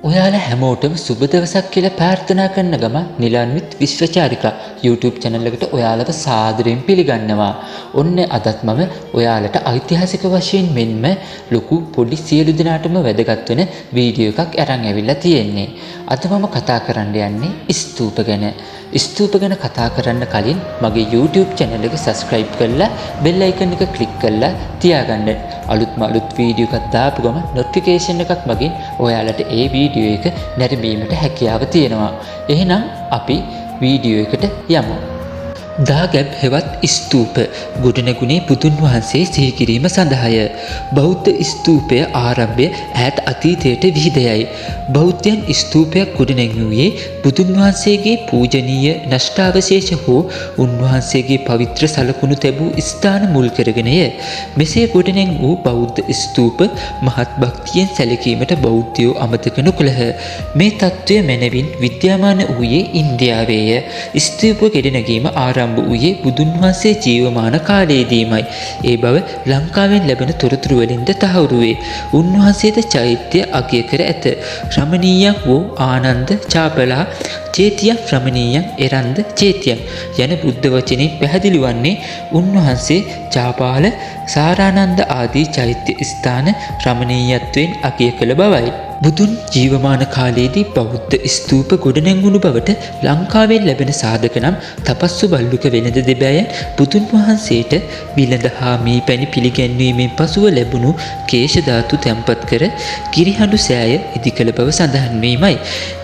ඔයාලා හැමෝටම සුබ දවසක් කියලා ප්‍රාර්ථනා කරන ගම නිලාන්විත් විශ්වචාරිකා YouTube channel එකට ඔයාලව සාදරයෙන් පිළිගන්නවා. ඔන්න අදත් මම ඔයාලට ඓතිහාසික වශයෙන් මෙන්ම ලොකු පොඩි සියලු දෙනාටම වැදගත් වෙන වීඩියෝ එකක් අරන් ඇවිල්ලා තියෙන්නේ. අද මම කතා කරන්න යන්නේ ස්තූප ගැන. ස්තූප ගැන කතා කරන්න කලින් මගේ YouTube channel එක subscribe කරලා bell icon එක click කරලා තියාගන්න. අලුත්ම අලුත් වීඩියෝ එකක් දාපු ගම notification එකක් මගින් ඔයාලට ඒ වීඩියෝ එක නැරඹීමට හැකියාව තියෙනවා. එහෙනම් අපි වීඩියෝ එකට යමු. දාගැබ් හෙවත් ස්තූප ගොඩනැගුණේ බුදුන් වහන්සේ සිහි කිරීම සඳහාය. බෞද්ධ ස්තූපය ආරම්භය ඈත අතීතයට විහිදයයි. බෞද්ධයන් ස්තූපයක් ගොඩනැගුවේ බුදුන් වහන්සේගේ පූජනීය නෂ්ටාවශේෂ හෝ උන්වහන්සේගේ පවිත්‍ර සලකුණු තැබූ ස්ථාන මුල් කරගෙනය. මෙසේ ගොඩනැගූ බෞද්ධ ස්තූප මහත් භක්තියෙන් සැලකීමට බෞද්ධයෝ අමතක නොකළහ. මේ තත්ත්වය මැනවින් විද්‍යාමාන වූයේ ඉන්දියාවේය. ස්තූප ගොඩනැගීම ආරම්භ වූයේ බුදුන් වහන්සේ ජීවමාන කාලයේදීමයි. ඒ බව ලංකාවෙන් ලැබෙන තොරතුරු වලින්ද තහවුරු වේ. උන්වහන්සේද චෛත්‍ය අගය කර ඇත. රමණීයන් වූ ආනන්ද චාපලා චේතියන් රමණීයන් එරන්ද චේතියන් යන බුද්ධ වචනෙන් පැහැදිලි වන්නේ උන්වහන්සේ චාපාල සාරානන්ද ආදී චෛත්‍ය ස්ථාන රමණීයත්වයෙන් අගය කළ බවයි. බුදුන් ජීවමාන කාලයේදී බෞද්ධ ස්තූප ගොඩනැගුණු බවට ලංකාවෙන් ලැබෙන සාධක නම් තපස්සු බල්ලුක වෙළඳ දෙබෑයන් බුදුන් වහන්සේට විලඳ හා මී පැණි පිළිගැන්වීමෙන් පසුව ලැබුණු කේශ ධාතු තැන්පත් කර කිරිහඬු සෑය ඉදි කළ බව සඳහන් වීමයි.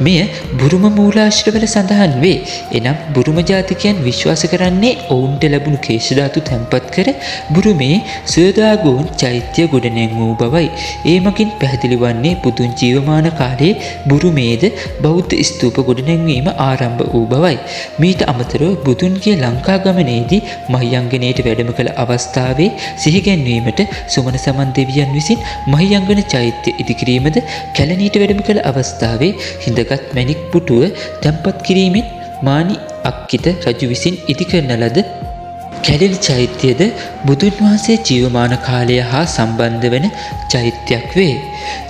මෙය බුරුම මූලාශ්‍රවල සඳහන් වේ. එනම් බුරුම ජාතිකයන් විශ්වාස කරන්නේ ඔවුන්ට ලැබුණු කේශ ධාතු තැන්පත් කර බුරුමේ සෝදාගෝන් චෛත්‍ය ගොඩනැගූ බවයි. ඒ මගින් පැහැදිලි වන්නේ බුදුන් ජීවමාන කාලයේ බුරුමේද බෞද්ධ ස්තූප ගොඩනැංවීම ආරම්භ වූ බවයි. මීට අමතරව බුදුන්ගේ ලංකා ගමනේදී මහියංගනයට වැඩම කළ අවස්ථාවේ සිහිගැන්වීමට සුමන සමන් දෙවියන් විසින් මහියංගන චෛත්‍ය ඉදිකිරීමද කැලණීට වැඩම කළ අවස්ථාවේ හිඳගත් මැණික් පුටුව තැන්පත් කිරීමෙන් මානි අක්කිත රජු විසින් ඉදි කරන ලද කැලණි චෛත්‍යද බුදුන් වහන්සේ ජීවමාන කාලය හා සම්බන්ධ වන චෛත්‍යයක් වේ.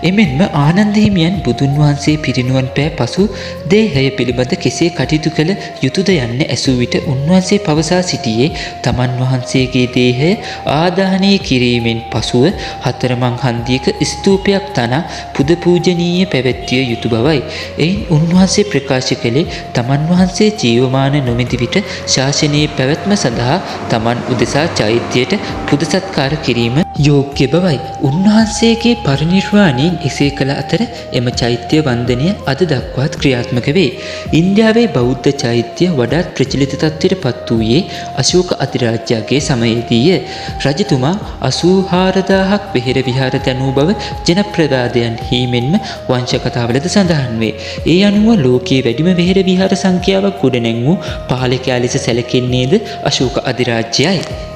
එමෙන්ම ආනන්ද හිමියන් බුදුන් වහන්සේ පිරිනුවන් පෑ පසු දේහය පිළිබඳ කෙසේ කටයුතු කළ යුතුද යන්න ඇසූ විට උන්වහන්සේ පවසා සිටියේ තමන් වහන්සේගේ දේහය ආදාහනය කිරීමෙන් පසුව හතරමං හන්දියක ස්තූපයක් තනා පුද පූජනීය පැවැත්විය යුතු බවයි. එයින් උන්වහන්සේ ප්‍රකාශ කළේ තමන් වහන්සේ ජීවමාන නොමැති විට ශාසනයේ පැවැත්ම සඳහා තමන් උදෙසා චෛත්‍යයට පුද සත්කාර කිරීම යෝග්‍ය බවයි. උන්වහන්සේගේ පරිනිර්වාණයෙන් එසේ කළ අතර එම චෛත්‍ය වන්දනය අද දක්වාත් ක්‍රියාත්මක වේ. ඉන්දියාවේ බෞද්ධ චෛත්‍ය වඩාත් ප්‍රචලිත තත්ත්වයට පත් වූයේ අශෝක අධිරාජ්‍යගේ සමයේදීය. රජතුමා 84000ක් වෙහෙර විහාර තැනූ බව ජනප්‍රවාදයන් හිමෙන්ම වංශ කතාවලද සඳහන් වේ. ඒ අනුව ලෝකයේ වැඩිම වෙහෙර විහාර සංඛ්‍යාවක් ගොඩනැගූ පාලකයා ලෙස සැලකෙන්නේද අශෝක අධිරාජ්‍යයයි.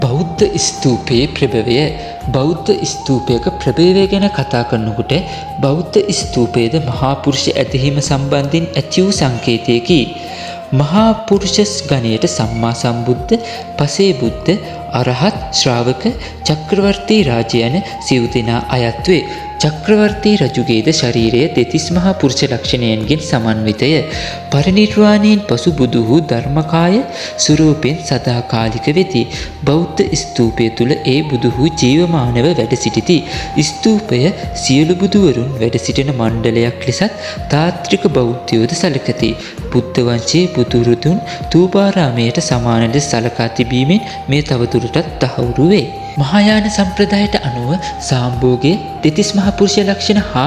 බෞද්ධ ස්තූපයේ ප්‍රභවය. බෞද්ධ ස්තූපයක ප්‍රභවය ගැන කතා කරනකොට බෞද්ධ ස්තූපයේද මහා පුරුෂ ඇදහිීම සම්බන්ධයෙන් ඇති වූ සංකේතයකි. මහා පුරුෂස් ගණයට සම්මා සම්බුද්ධ, පසේ බුද්ධ, අරහත්, ශ්‍රාවක, චක්‍රවර්ති රාජ යන සිව් දෙනා අයත් වේ. චක්‍රවර්ති රජුගේද ශරීරය දෙතිස් මහා පුරුෂ ලක්ෂණයන්ගෙන් සමන්විතය. පරිනිර්වාණයෙන් පසු බුදු වූ ධර්මකාය ස්වරූපෙන් සදාකාලික වෙති. බෞද්ධ ස්තූපය තුල ඒ බුදු වූ ජීවමානව වැඩ සිටිති. ස්තූපය සියලු බුදුවරුන් වැඩ සිටින මණ්ඩලයක් ලෙසත් තාත්‍රික බෞද්ධයෝද සැලකති. බුද්ධ වංශයේ බුදුරුදුන් තූපාරාමයට සමාන ලෙස සලකා තිබීමෙන් මේ තවදුරටත් තහවුරු වේ. මහායාන සම්ප්‍රදායට අනුව සාම්භෝගයේ දෙතිස් මහ පුරුෂ ලක්ෂණ හා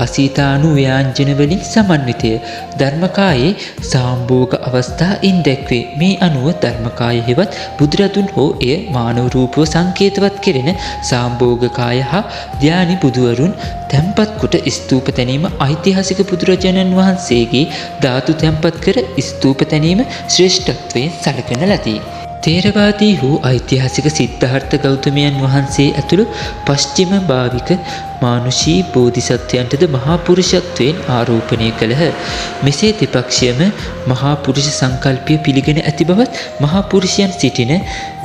අසීතානු ව්‍යාංජන වලින් සමන්විතය. ධර්මකායේ සාම්භෝග අවස්ථා ඉන් දැක්වේ. මේ අනුව ධර්මකාය හෙවත් බුදුරදුන් හෝ එය මානව රූපව සංකේතවත් කෙරෙන සාම්භෝගකාය හා ධානි බුදුවරුන් තැන්පත් කොට ස්තූප තැනීම ඓතිහාසික බුදුරජාණන් වහන්සේගේ ධාතු තැන්පත් කර ස්තූප තැනීම ශ්‍රේෂ්ඨත්වයෙන් සැලකෙන ලදී. තේරවාදී වූ ඓතිහාසික සිද්ධාර්ථ ගෞතමයන් වහන්සේ ඇතුළු පශ්චිම භාවික මානුෂී බෝධිසත්වයන්ටද මහා පුරුෂත්වයෙන් ආරෝපණය කළහ. මෙසේ දෙපක්ෂයම මහා පුරුෂ සංකල්පය පිළිගෙන ඇති බවත් මහා පුරුෂයන් සිටින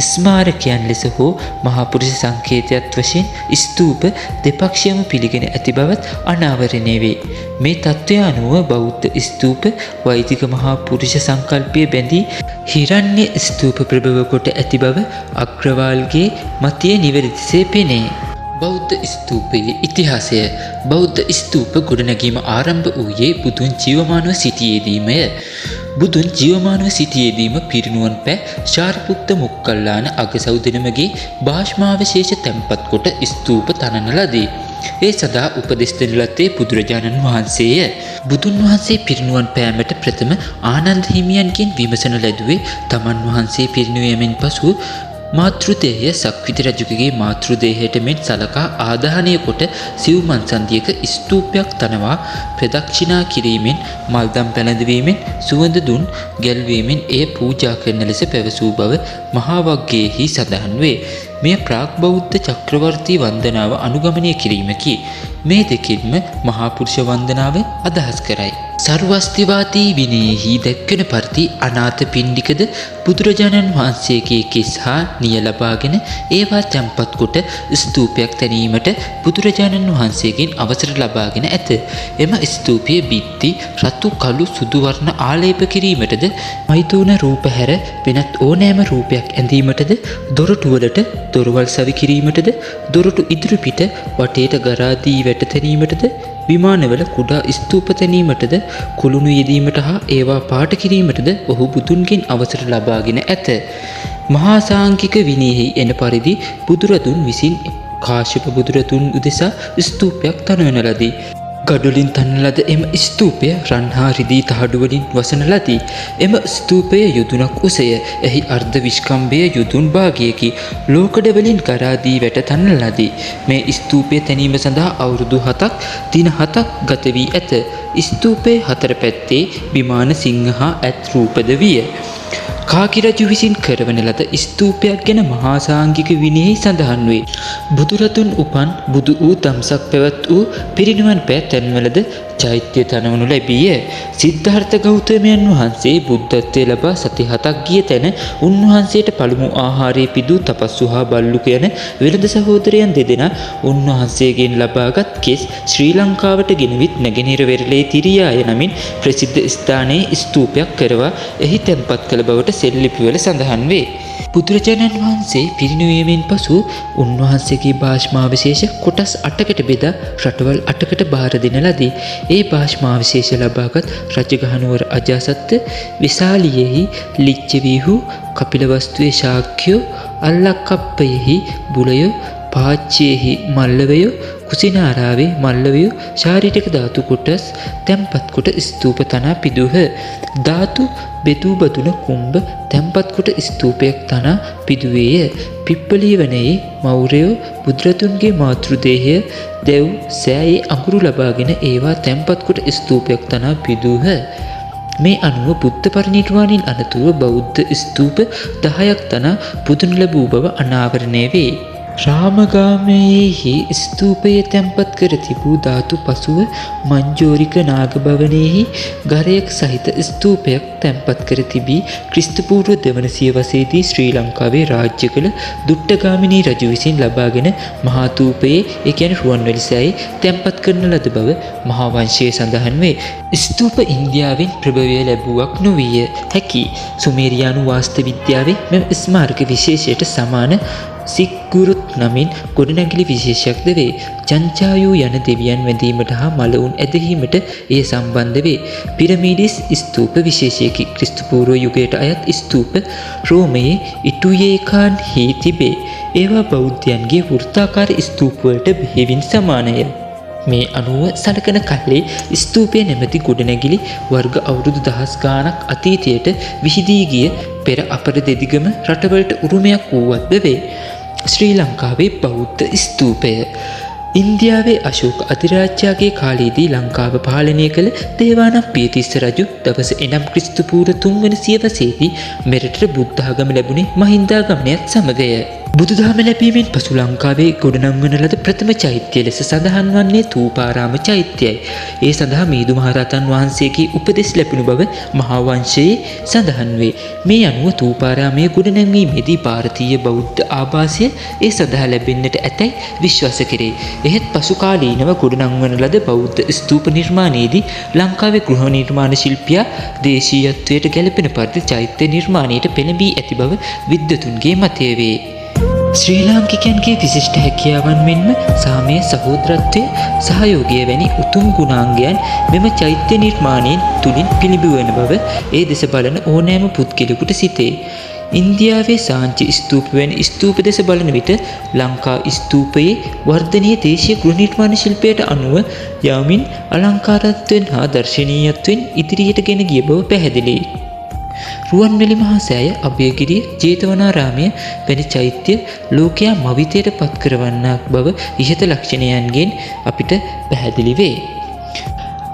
ස්මාරකයන් ලෙස හෝ මහා පුරුෂ සංකේතයක් වශයෙන් ස්තූප දෙපක්ෂයම පිළිගෙන ඇති බවත් අනාවරණය වේ. මේ තත්ත්වය අනුව බෞද්ධ ස්තූප වෛදික මහා පුරුෂ සංකල්පය බැඳී හිරණ්‍ය ස්තූප ප්‍රභව කොට ඇති බව අග්‍රවාල්ගේ මතය නිවැරදිසේ පෙනේ. බෞද්ධ ස්තූපයේ ඉතිහාසය. බෞද්ධ ස්තූප ගොඩනැගීම ආරම්භ වූයේ බුදුන් ජීවමානව සිටියේදීමය. බුදුන් ජීවමානව සිටියේදීම පිරිනුවන් පෑ ශාරිපුත්ත මොග්ගල්ලාන අගසව් දෙනමගේ භාෂ්මාවශේෂ තැන්පත් කොට ස්තූප තනන ලදී. ඒ සඳහා උපදෙස් දෙන ලද්දේ බුදුරජාණන් වහන්සේය. බුදුන් වහන්සේ පිරිනුවන් පෑමට ප්‍රථම ආනන්ද හිමියන්ගෙන් විමසන ලැබුවේ තමන් වහන්සේ පිරිනිවීමෙන් පසු මාතෘදේහය සක්විති රජුගේ මාතෘදේහයට මෙන් සලකා ආදාහනය කොට සිව්මන් සන්ධියක ස්තූපයක් තනවා ප්‍රදක්ෂිනා කිරීමෙන් මල්දම් පැළඳවීමෙන් සුවඳ දුන් ගැල්වීමෙන් එය පූජා කරන ලෙස පැවසූ බව මහා වග්ගයේහි සඳහන් වේ. මෙය ප්‍රාග් බෞද්ධ චක්‍රවර්ති වන්දනාව අනුගමනය කිරීමකි. මේ දෙකින්ම මහා පුරුෂ වන්දනාව අදහස් කරයි. සර්වස්තිවාදී විනයෙහි දැක්වෙන පරිදි අනාථ පිණ්ඩිකද බුදුරජාණන් වහන්සේගේ කෙස් හා නිය ලබාගෙන ඒවා තැන්පත් කොට ස්තූපයක් තැනීමට බුදුරජාණන් වහන්සේගෙන් අවසර ලබාගෙන ඇත. එම ස්තූපයේ බිත්ති රතු කළු සුදු වර්ණ ආලේප කිරීමටද මෛතුන රූප හැර වෙනත් ඕනෑම රූපයක් ඇඳීමටද දොරටුවලට දොරවල් සවි කිරීමටද දොරටු ඉදිරිපිට වටේට ගරාදී වැට තැනීමටද විමානවල කුඩා ස්තූප තැනීමටද කුළුණු යෙදීමට හා ඒවා පාට කිරීමටද ඔහු බුදුන්ගෙන් අවසර ලබාගෙන ඇත. මහා සාංඝික විනයෙහි එන පරිදි බුදුරදුන් විසින් කාශ්‍යප බුදුරදුන් උදෙසා ස්තූපයක් තනවන ලදී. ගඩොලින් තනන ලද එම ස්තූපය රන් හා රිදී තහඩු වලින් වසන ලදී. එම ස්තූපය යොදුනක් උසය. එහි අර්ධ විස්කම්භය යොදුන් භාගයකි. ලෝකඩ වලින් කරාදී වැට තනන ලදී. මේ ස්තූපය තැනීම සඳහා අවුරුදු 7ක් දින 7ක් ගත වී ඇත. ස්තූපයේ හතර පැත්තේ විමාන සිංහ හා ඇත් රූපද විය. කාකි රජු විසින් කරවන ලද ස්තූපයක් ගැන මහා සාංඝික විනයෙහි සඳහන් වේ. බුදුරදුන් උපන් බුදු වූ දම්සක් පැවැත් වූ පිරිනිවන් පෑ තැන්වලද චෛත්‍ය තනවනු ලැබීය. සිද්ධාර්ථ ගෞතමයන් වහන්සේ බුද්ධත්වයේ ලබා සති 7ක් ගිය තැන උන්වහන්සේට පළමු ආහාරය පිදූ තපස්සු හා බල්ලුක යන වෙළඳ සහෝදරයන් දෙදෙනා උන්වහන්සේගෙන් ලබාගත් කෙස් ශ්‍රී ලංකාවට ගෙනවිත් නැගෙනහිර වෙරළේ තිරියාය නමින් ප්‍රසිද්ධ ස්ථානයේ ස්තූපයක් කරවා එහි තැන්පත් කළ බවට සෙල්ලිපිවල සඳහන් වේ. බුදුරජාණන් වහන්සේ පිරිනිවීමෙන් පසු උන්වහන්සේගේ භාෂ්මාවශේෂ කොටස් 8කට බෙදා රටවල් 8කට බාර දෙන ලදී. ඒ භාෂ්මාවශේෂ ලබාගත් රජගහනුවර අජාසත්ත, විසාලියෙහි ලිච්ඡවීහු, කපිලවස්තුවේ ශාක්‍යයෝ, අල්ලකප්පයෙහි බුලයෝ, පාච්චයෙහි මල්ලවයෝ, කුසිනාරාවේ මල්ලවයෝ ශාරීරික ධාතු කොටස් තැන්පත් කොට ස්තූප තනා පිදුහ. ධාතු බෙදූ බදුන කුම්භ තැන්පත් කොට ස්තූපයක් තනා පිදුවේය. පිප්පලීවනයේ මෞර්යෝ බුදුරදුන්ගේ මාතෘදේහය දෙව් සෑයේ අඟුරු ලබාගෙන ඒවා තැන්පත් කොට ස්තූපයක් තනා පිදුහ. මේ අනුව බුද්ධ පරිනිර්වාණයෙන් අනතුරුව බෞද්ධ ස්තූප 10ක් තනා පුදුන් ලැබූ බව අනාවරණය වේ. රාමගාමයෙහි ස්තූපයේ තැන්පත් කර තිබූ ධාතු පසුව මංජෝරික නාගභවනයෙහි ගරයක් සහිත ස්තූපයක් තැන්පත් කර තිබී ක්‍රිස්තුපූර්ව දෙවන සියවසේදී ශ්‍රී ලංකාවේ රාජ්‍ය කළ දුට්ටගාමිනී රජු විසින් ලබාගෙන මහා ථූපයේ ඒ කියන්නේ රුවන්වැලිසෑයේ තැන්පත් කරන ලද බව මහා වංශයේ සඳහන් වේ. ස්තූප ඉන්දියාවෙන් ප්‍රභවය ලැබුවක් නොවිය හැකි. සුමේරියානු වාස්තු විද්‍යාවේ මෙම ස්මාරක විශේෂයට සමාන සික්ගුරුත් නමින් ගොඩනැගිලි විශේෂයක්ද වේ. චංචායු යන දෙවියන් වැඳීමට හා මළවුන් ඇදහීමට එය සම්බන්ධ වේ. පිරමීඩිස් ස්තූප විශේෂයකි. ක්‍රිස්තුපූර්ව යුගයට අයත් ස්තූප රෝමයේ ඉටුයේකාන්හි තිබේ. ඒවා බෞද්ධයන්ගේ වෘත්තාකාර ස්තූපවලට බෙහෙවින් සමානය. මේ අනුව සලකන කල්ලි ස්තූපය නැමැති ගොඩනැගිලි වර්ග අවුරුදු දහස් ගාණක් අතීතයට විහිදී ගිය පෙර අපර දෙදිගම රටවලට උරුමයක් වූවත්ද වේ. ශ්‍රී ලංකාවේ බෞද්ධ ස්තූපය ඉන්දියාවේ අශෝක අධිරාජ්‍යයාගේ කාලයේදී ලංකාව පාලනය කළ දේවානම්පියතිස්ස රජු දවස එනම් ක්‍රිස්තු පූර්ව 3 වන සියවසේදී මෙරටට බුද්ධාගම ලැබුණේ මහින්දාගමනයත් සමගය. බුදුදහම ලැබීමෙන් පසු ලංකාවේ ගොඩනංවන ලද ප්‍රථම චෛත්‍ය ලෙස සඳහන් වන්නේ ථූපාරාම චෛත්‍යයයි. ඒ සඳහා මිහිඳු මහරහතන් වහන්සේගේ උපදෙස් ලැබුණු බව මහා වංශයේ සඳහන් වේ. මේ අනුව ථූපාරාමයේ ගොඩනැංවීමේදී ಭಾರತೀಯ බෞද්ධ ආభాසය ඒ සඳහා ලැබෙන්නට ඇතැයි විශ්වාස කෙරේ. එහෙත් පසු කාලීනව ගොඩනංවන ලද බෞද්ධ ස්තූප නිර්මාණයේදී ලංකාවේ ගෘහ නිර්මාණ ශිල්පියා දේශීයත්වයට ගැලපෙන පරිදි චෛත්‍ය නිර්මාණයට පෙළඹී ඇති බව විද්වතුන්ගේ මතය වේ. ශ්‍රී ලාංකිකයන්ගේ විශිෂ්ට හැකියාවන් මෙන්ම සාමය සහෝදරත්වය සහයෝගය වැනි උතුම් ගුණාංගයන් මෙම චෛත්‍ය නිර්මාණයෙන් තුලින් පිළිබිවන බව ඒ දෙස බලන ඕනෑම පුද්ගලයෙකුට සිතේ. ඉන්දියාවේ සාංචි ස්තූප වැනි ස්තූප දෙස බලන විට ලංකා ස්තූපයේ වර්ධනීය දේශීය ගෘහ නිර්මාණ ශිල්පයට අනුව යමින් අලංකාරත්වයෙන් හා දර්ශනීයත්වයෙන් ඉදිරියට ගෙන ගිය බව පැහැදිලියි. රුවන්වැලි මහා සෑය, අභයගිරිය, ජේතවනාරාමය වැනි චෛත්‍ය ලෝකයා මවිතයට පත් කරවන්නක් බව ඉහත ලක්ෂණයන්ගෙන් අපිට පැහැදිලි වේ.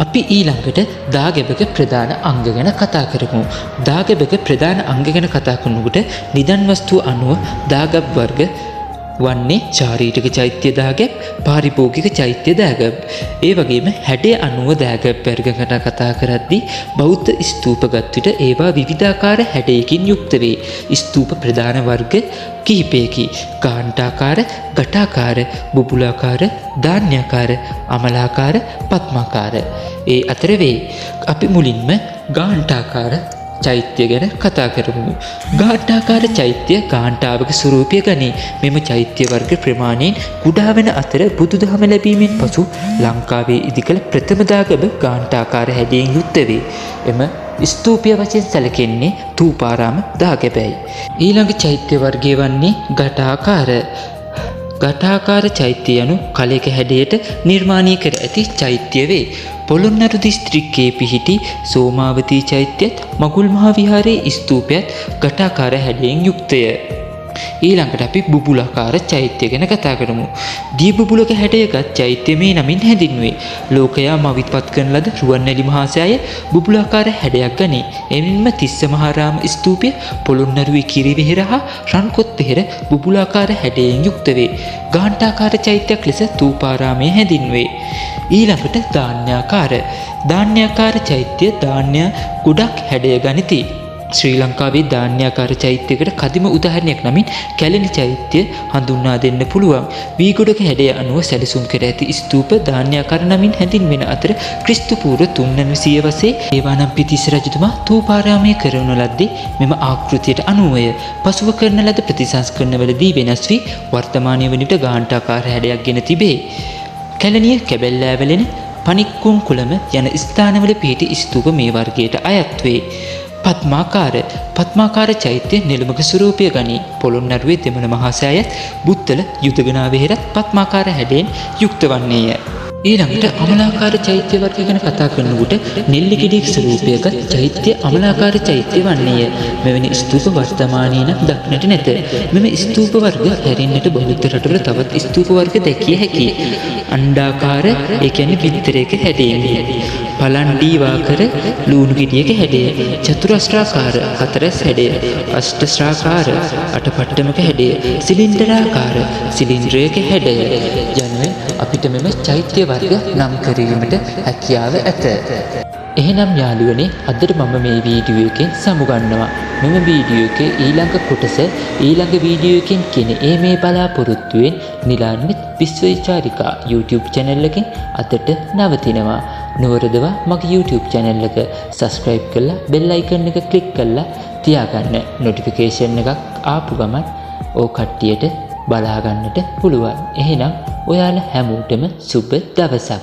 අපි ඊළඟට දාගැබක ප්‍රධාන අංග ගැන කතා කරමු. දාගැබක ප්‍රධාන අංග ගැන කතා කරනකොට නිදන් වස්තුව අනුව දාගැබ් වර්ග වන්නේ ශාරීරික චෛත්‍ය දාගැබ්, පාරිභෝගික චෛත්‍ය දාගැබ්. ඒ වගේම හැඩය අනුව දාගැබ් වර්ග ගැන කතා කරද්දී බෞද්ධ ස්තූප ගත් විට ඒවා විවිධාකාර හැඩයකින් යුක්ත වේ. ස්තූප ප්‍රධාන වර්ග කිහිපයකි. කාන්ටාකාර, ඝටාකාර, බුබුලාකාර, ධාන්‍යාකාර, අමලාකාර, පద్මාකාර. ඒ අතර වේ. අපි මුලින්ම ගාන්ටාකාර චෛත්‍ය ගැන කතා කරමු. ගාන්ටාකාර චෛත්‍ය ගාන්ටාවක ස්වරූපය ගනී. මෙම චෛත්‍ය වර්ග ප්‍රමාණයෙන් කුඩා වන අතර බුදුදහම ලැබීමෙන් පසු ලංකාවේ ඉදිකළ ප්‍රථම දාගැබ ගාන්ටාකාර හැඩයෙන් යුක්ත වේ. එම ස්තූපය වශයෙන් සැලකෙන්නේ ථූපාරාම දාගැබයි. ඊළඟ චෛත්‍ය වර්ගය වන්නේ ඝටාකාර. ඝටාකාර චෛත්‍ය යනු කලයක හැඩයට නිර්මාණය කර ඇති චෛත්‍ය වේ. පොළොන්නරු දිස්ත්‍රික්කයේ පිහිටි සෝමාවතී චෛත්‍යයත් මගුල් මහා විහාරයේ ස්තූපයත් ඝටාකාර හැඩයෙන් යුක්තය. ඊළඟට අපි බුබුලාකාර චෛත්‍ය ගැන කතා කරමු. දී බුබුලක හැඩයගත් චෛත්‍ය මේ නමින් හැඳින්වේ. ලෝකයා මවිත්පත් කරන ලද රුවන්වැලි මහා සෑය බුබුලාකාර හැඩයක් ගනී. එමෙන්ම තිස්ස මහාරාම ස්තූපය, පොළොන්නරුවේ කිරිවෙහෙර හා රන්කොත් පෙහෙර බුබුලාකාර හැඩයෙන් යුක්ත වේ. ගාන්ටාකාර චෛත්‍යයක් ලෙස ථූපාරාමය හැඳින්වේ. ඊළඟට ධාන්‍යාකාර. ධාන්‍යාකාර චෛත්‍ය ධාන්‍ය ගොඩක් හැඩය ගනිති. ශ්‍රී ලංකාවේ ධාන්‍යාකාර චෛත්‍යයකට කදිම උදාහරණයක් නමින් කැලණි චෛත්‍ය හඳුන්වා දෙන්න පුළුවන්. වී ගොඩක හැඩය අනුව සැලසුම් කර ඇති ස්තූප ධාන්‍යාකාර නමින් හැඳින්වෙන අතර ක්‍රිස්තු පූර්ව 3 වන සියවසේ දේවානම්පියතිස්ස රජතුමා ථූපාරාමය කරවන ලද්දේ මෙම ආකෘතියට අනුවය. පසුව කරන ලද ප්‍රතිසංස්කරණවලදී වෙනස් වී වර්තමානයේ වන විට ගාන්ටාකාර හැඩයක් ගෙන තිබේ. කැලණිය, කැබැල්ලෑවලෙන, පනික්කුම් කුළම යන ස්ථානවල පිහිටි ස්තූප මේ වර්ගයට අයත් වේ. පద్මාකාර. පද්මාකාර චෛත්‍ය නෙළුමක ස්වරූපය ගනී. පොළොන්නරුවේ දෙමළ මහා සෑයත් බුත්තල යුදගනා වෙහෙරත් පද්මාකාර හැඩයෙන් යුක්ත වන්නේය. ඊළඟට අමලාකාර චෛත්‍ය වර්ග ගැන කතා කරනකොට නෙල්ලි ගෙඩියක ස්වරූපයක චෛත්‍ය අමලාකාර චෛත්‍ය වන්නේය. මෙවැනි ස්තූප වර්තමානයේ නම් දක්නට නැත. මෙම ස්තූප වර්ග හැරෙන්නට බෞද්ධ රටවල තවත් ස්තූප වර්ග දැකිය හැකියි. අණ්ඩාකාර, ඒ කියන්නේ බිත්තරයක හැඩයෙන්. පලණ්ඩීවාකර, ලූණු ගෙඩියක හැඩය. චතුරස්‍රාකාර, හතරැස් හැඩය. අෂ්ටස්‍රාකාර, අටපට්ටමක හැඩය. සිලින්ඩරාකාර, සිලින්ඩරයක හැඩය. යනුවෙන් අපිට මෙම චෛත්‍ය වර්ග නම් කිරීමට හැකියාව ඇත. එහෙනම් යාළුවනේ, අදට මම මේ වීඩියෝ එකෙන් සමුගන්නවා. මෙම වීඩියෝ එකේ ඊළඟ කොටස ඊළඟ වීඩියෝ එකෙන් කියන මේ බලාපොරොත්තුවෙන් නිලාන්විත් විශ්වවිචාරිකා YouTube channel එකෙන් අදට නවතිනවා. නුවරදවා මගේ YouTube channel එක subscribe කරලා bell icon එක click කරලා තියාගන්න. notification එකක් ආපු ගමන් ඕ කට්ටියට බලා ගන්නට පුළුවන්. එහෙනම් ඔයාලා හැමෝටම සුබ දවසක්.